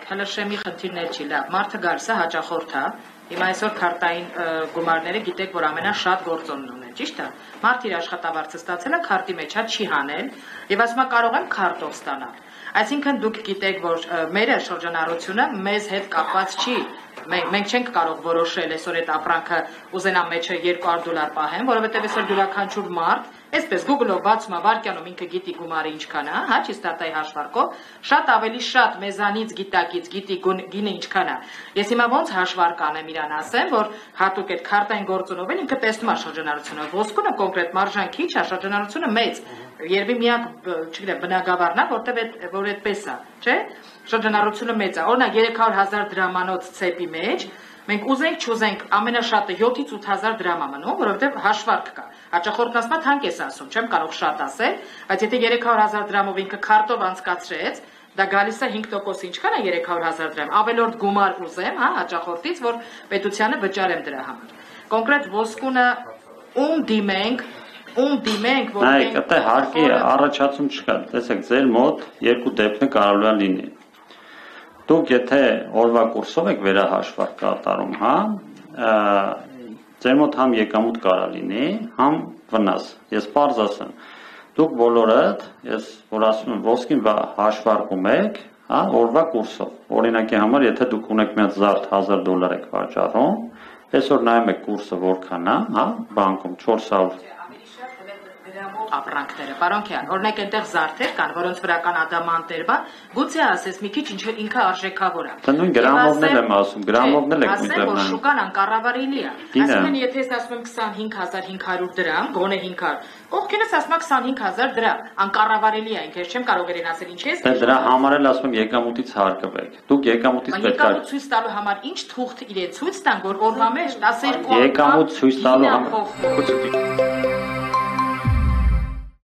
հլշեմի խնդիրներ չի լավ, մարդը գալիս է հաճախորդ է, հիմա այսօր քարտային գումարները գիտեք, որ ամենաշատ գործոնն ունեն, ճիշտ է, մարդ իր աշխատավարձը ստացել է, քարտի մեջ է չի հանել, եւ ասում է կարող եմ քարտով ստանալ, այսինքն դուք գիտեք, որ մեր շրջանառությունը մեզ հետ կապված չի, մենք չենք կարող որոշել այսօր այդ ապրանքը ուզենամ մեջը $200 պահեմ, որովհետև այսօր յուրաքանչյուր մարդ Այսպես Google-ով բացում է վարկյանում ինքը գիտի գումարը ինչքան է, հա, չստարտայի հաշվարկով, շատ ավելի շատ մեզանից գիտակից գիտի գինը ինչքան է։ Ես հիմա ոնց հաշվարկ անեմ իրան ասեմ, որ հատուկ այդ քարտային գործոնով են ինքը տեսնում է շրջանառությունը, ոսկունը կոնկրետ մարժան քիչ է, շրջանառությունը մեծ։ Երևի միակ, չգիտեմ, բնակավարն է, որ այդպես է, չէ՞։ Շրջանառությունը մեծ է։ Օրինակ 300,000 դրամանոց ցեպի մեջ մենք ուզենք չուզենք ամենաշատը 7-ից 8,000 դրամ է մնում, որովհետև հաշվարկ կա։ Հաճախորդն ասում է թանկ ես ասում, չեմ կարող շատ ասել, բայց եթե 300,000 դրամով ինքը քարտով անցկացրեց, դա գալիս է 5%, ինչքան է 300,000 դրամ։ Ավելորդ գումար ուզեմ, հա, հաճախորդից, որ պետությանը վճարեմ դրա համար։ Կոնկրետ ոսկունը ում դիմենք, որ Նայեք, այդտեղ հարկի առաջացում չկա։ Տեսեք, ձեր մոտ երկու դեպքն կարող է լինի։ Դուք եթե օրվա կուրսով եք վերահաշվարկ կատարում, հա, ձեր մոտ համ եկամուտ կարա լինի, համ վնաս։ Ես պարզ ասեմ, դուք բոլորդ, ես որ ասում եմ, ոսկին հաշվարկում եք, հա, օրվա կուրսով։ Օրինակի համար, եթե դուք ունեք մի հատ զարդ $1,000 եք վաճառում, այսօր նայում եք կուրսը որքան է, հա, բանկում 400 ապրանքները, պարոն Քյան, օրինակ այնտեղ զարդեր կան, որոնց վրա կան ադամանտներ, գուցե ասես մի քիչ ինքը արժեքավոր է։ Դա նույն գրամովն եմ ասում, գրամովն եք ասեմ, որ շուկան անկառավարելի է։ Ասում են, եթե ես ասում եմ 25,500 դրամ, գոնե 500, կողքինս ասում է 25,000 դրամ, անկառավարելի է ինքը, ես չեմ կարող երեն ասել ինչ ես։ Դրա համար էլ ասում եմ եկամուտից հարկվեք։ Դուք եկամուտից պետք է եկամուտ ցույց տալու համար ինչ թուղթ իրեն ցույց տան, որ օրվա մեջ 12 եկամուտ ցույց տալու համար